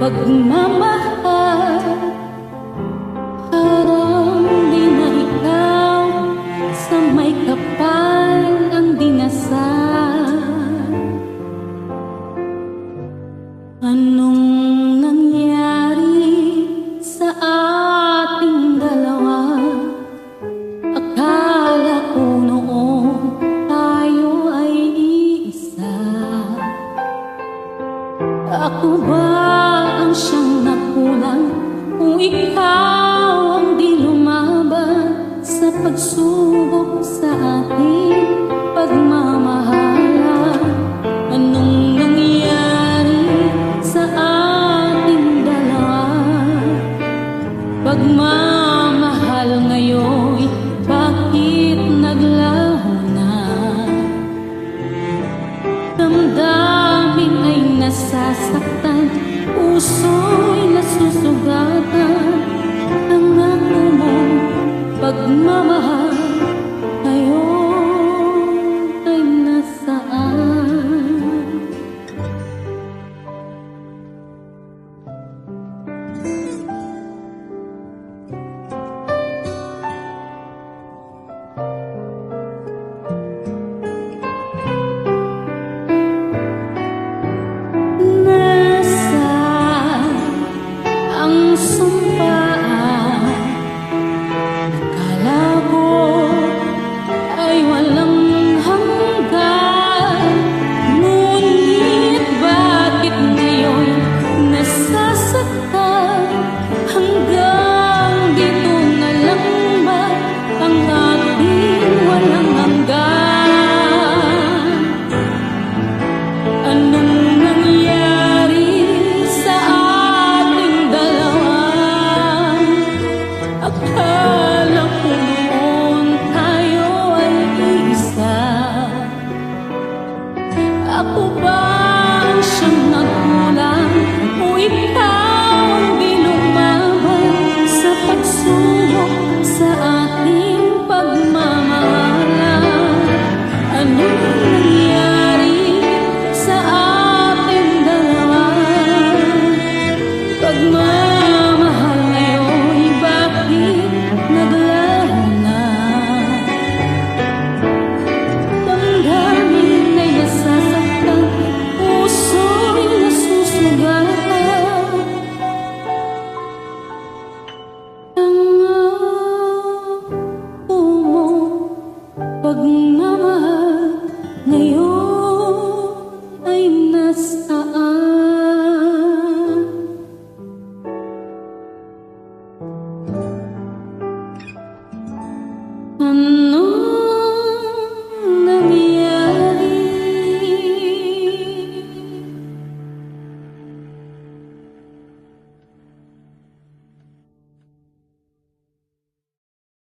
pagmamahal. Parang di na ikaw sa may kapal ang dinasal. Anong nangyari sa ating dalawa? Akala ko noon tayo ay iisa. Ako ba ang siyang nakulang kung ikaw ang di lumaban sa pagsubok sa ating pagmamahalan? Anong nangyari sa ating dalawa? Pagmamahal ngayon, bakit naglaho na? Damdamin ay nasasaktan, puso